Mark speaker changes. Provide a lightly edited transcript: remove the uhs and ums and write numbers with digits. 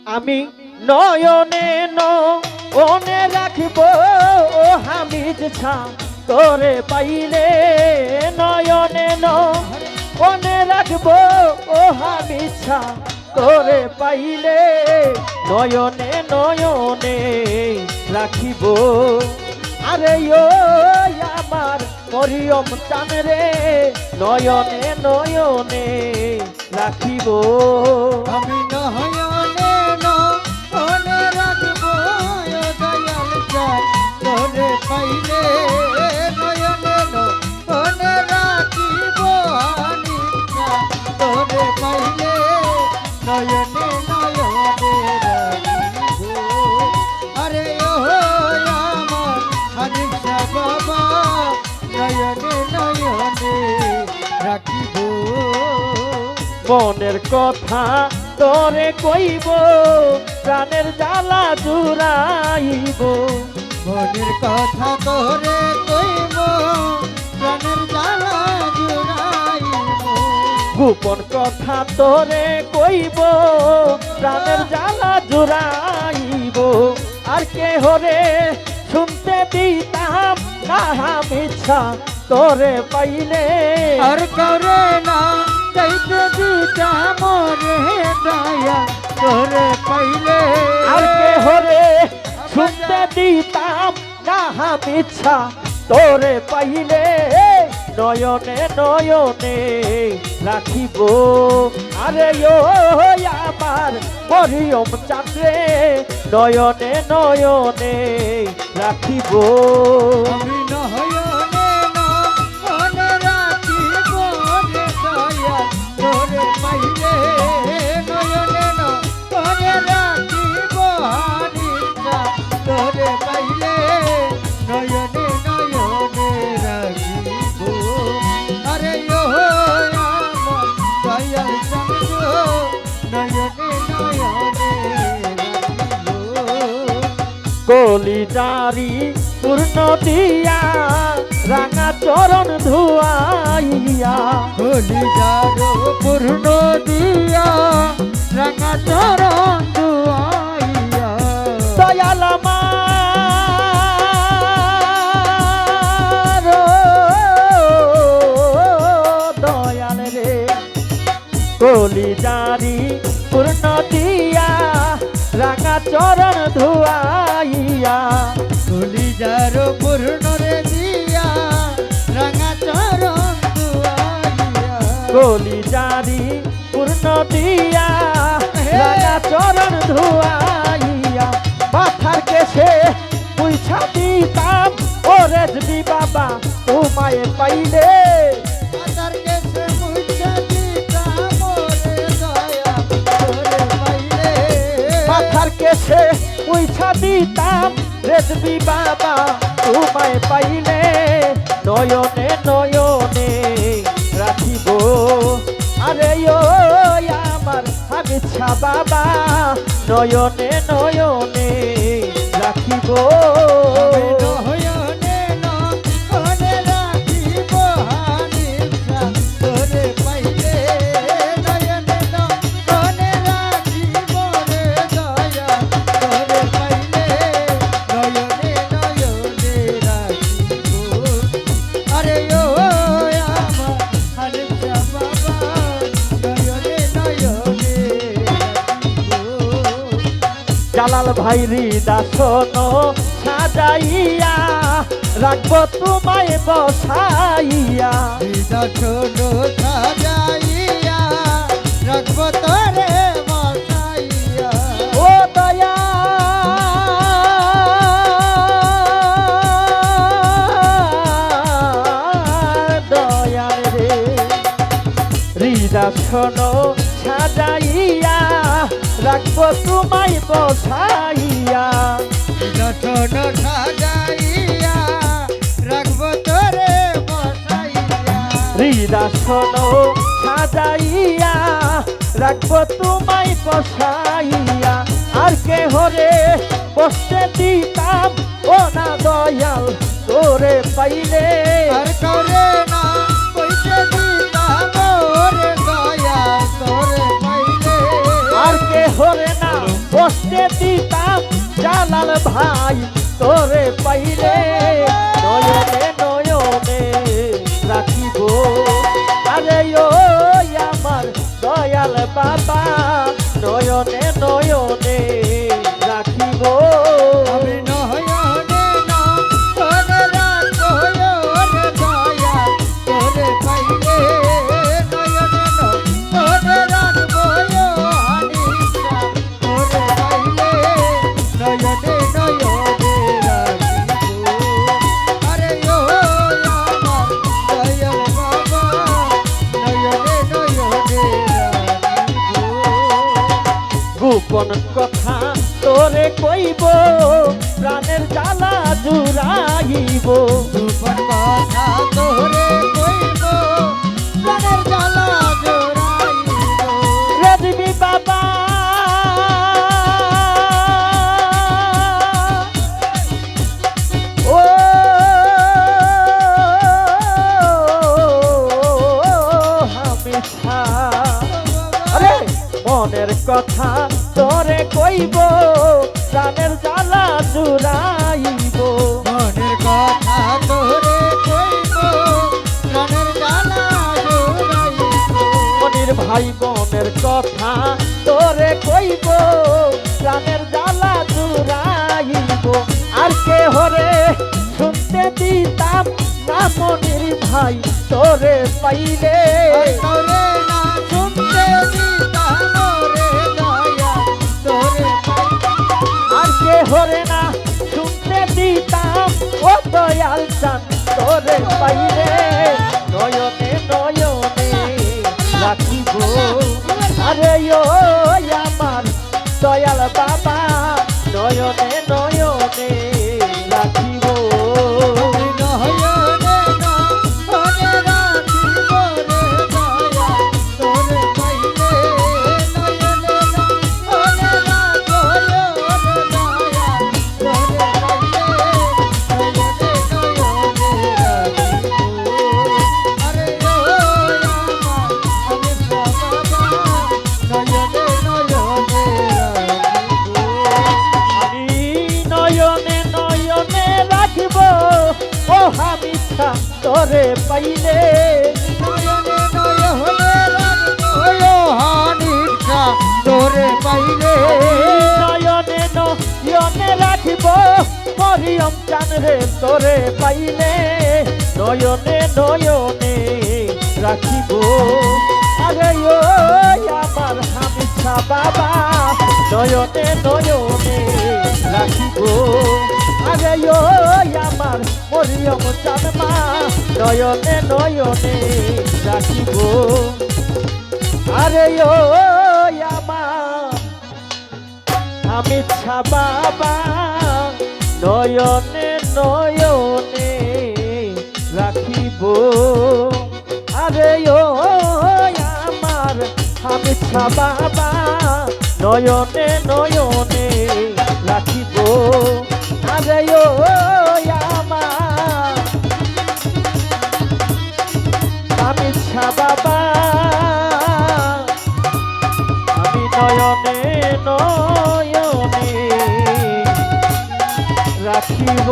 Speaker 1: আমি নয়নে নয়নে রাখিব ও হামিদ ছা তোরে পাইলে নয়নে নয়নে রাখব ও হামিদ ছা তোরে পাইলে নয়নে নয়নে রাখিব আরে ও আমার মরিয়ম চান রে নয়নে নয়নে রাখিব
Speaker 2: আমি নয়নে নয়নে রাখব ও দয়াল চাঁদ তোরে পাইলে নয়নে নয়নে রাখিব হানিফ চাঁদ তোরে পাইলে নয়নে নয়নে রাখিব আরে ও আমার হানিফ চাঁদ বাবা নয়নে নয়নে রাখিব
Speaker 1: মনের কথা তোরে কইব প্রাণের জ্বালা জুড়াইব
Speaker 2: মনের কথা তোরে কইব প্রাণের জ্বালা জুড়াইব
Speaker 1: গোপন কথা তোরে কইব প্রাণের জ্বালা জুড়াইব আর কে হরে শুনতে দিতাম না মিছা তোরে পাইলে
Speaker 2: আর করে না চাইতে দিতাম রে দয়া তোরে পাইলে
Speaker 1: আর কে হরে শুনতে দিতাম না মিছা তোরে পাইলে নয়নে নয়নে রাখিব আরে ও আমার মরিয়ম চাঁদরে নয়নে নয়নে রাখিব
Speaker 2: আমি নয়নে নয়নে রাখিব রে দয়া তোরে পাইলে নয়নে নয়নে রাখিব হানিফা তোরে পাইলে নয়নে নয়নে রাখিব আরে ও আমার দয়াল চাঁদ নয়নে নয়নে রাখিব
Speaker 1: কলিজারি পূর্ণ দিয়া রাঙা চরণ ধুয়াইয়া
Speaker 2: কলিজারো পূর্ণ দিয়া রাঙা চরণ দুয়াইয়া
Speaker 1: দয়াল আমার দয়াল রে কলিজারি পূর্ণ দিয়া রাঙা চরণ ধুয়াইয়া
Speaker 2: কলিজারো পূর্ণ রে দিয়া রাঙা চরণ দুয়াইয়া
Speaker 1: কলিজারি পূর্ণ দিয়া রাঙা চরণ ধুয়াইয়া মাথার কেশে পুইছা দিতাম ওরে যদি বাবা তোমায় পাইলে
Speaker 2: মাতার কাছে মুছা দিতাম রে দয়া তোরে পাইলে
Speaker 1: মাথার কেশে পুইছা দিতাম রেজবি বাবা তোমায় পাইলে নয়নে নয়নে রাখিব আরে ও আমার হামিছা বাবা নয়নে নয়নে রাখিব
Speaker 2: আমি নয়নে নয়নে রাখিব হানিফা তোরে পাইলে নয়নে নয়নে রাখিব রে দয়া তোরে পাইলে নয়নে নয়নে রাখিব আরে ও আমার হানিফা বাবা নয়নে নয়নে রাখিব
Speaker 1: জালাল ভাইরি দাসন সাজাইয়া রাখবো তোমায় বসাইয়া
Speaker 2: বিদর্শন সাজাইয়া রাখব তোরে বসাইয়া
Speaker 1: ও দয়া দয়াল রে হৃদাসন সাজাইয়া রাখবো তোমায় বসাইয়া
Speaker 2: বিদর্শন সাজাইয়া রাখব তোরে বসাইয়া
Speaker 1: হৃদাসন সাজাইয়া রাখবো তোমায় বসাইয়া আর কে হরে বসতে দিতাম ও না দয়াল তোরে পাইলে
Speaker 2: আর করে না কইতে দিতাম রে দয়া তোরে পাইলে
Speaker 1: আর কে হরে না ও কষ্টে দিতাম জালাল ভাই তোরে পাইলে নয়নে নয়নে রাখিব আরে ও আমার দয়াল বাবা নয়নে নয়নে রাখিব
Speaker 2: আমি নয়নে না তোরে রাখবো রে দয়া তোরে পাইলে নয়নে না তোরে রাখবো হানিসা তোরে পাইলে নয়নে নয়নে রাখিবো আরে ও আমার দয়াল বাবা নয়নে নয়নে রাখিবো
Speaker 1: গোপন কথা তোরে কইব প্রাণের জ্বালা জুড়াইব
Speaker 2: গোপন কথা তোরে কইব প্রাণের জ্বালা জোড়াইব
Speaker 1: রাজবি বাবা ও হামিছা আরে মনের কথা তোরে কইব প্রাণের জ্বালা জুড়াইব
Speaker 2: মনের কথা তোরে কইব প্রাণের জ্বালা জোড়াইব
Speaker 1: মনির ভাই বোনের কথা তোরে কইব প্রাণের জ্বালা জুড়াইব আর কে হরে শুনতে দিতাম না মনির ভাই তোরে পাইলে
Speaker 2: আর তোরে না শুনতে দিতাম রে দয়া তোরে
Speaker 1: আর কে হরে না শুনতে দিতাম ও দয়াল চান তোরে পাইলে নয়নে নয়নে রাখিব আরে ও আমার দয়াল বাবা নয়নে নয়নে রাখিব
Speaker 2: আমি নয়নে না তোরে রাখিব রে দয়া তোরে পাইলে নয়নে না তোরে রাখবো রে দয়া তোরে পাইলে নয়নে নয়নে রাখিব আরে ও আমার আমি বাবা নয়নে নয়নে রাখিব
Speaker 1: আমি নয়নে নয়নে রাখিব ও হামিছা তোরে পাইলে
Speaker 2: নয়নে নয়নে রাখবো হানিসা তোরে পাইলে
Speaker 1: নয়নে নয়নে রাখিব মরিয়ম চান রে তোরে পাইলে নয়নে নয়নে রাখিব আরে ও আমার হামিছা বাবা নয়নে নয়নে রাখিব আরে ও আমার মরিয়ম চান মা নয়নে নয়নে রাখিব আরে ও আমার হামিছা বাবা নয়নে নয়নে রাখিব আরে ও আমার হামিছা বাবা নয়নে নয়নে রাখিব আরে ও আমার হামিছা বাবা আমি নয়নে নয়নে রাখিব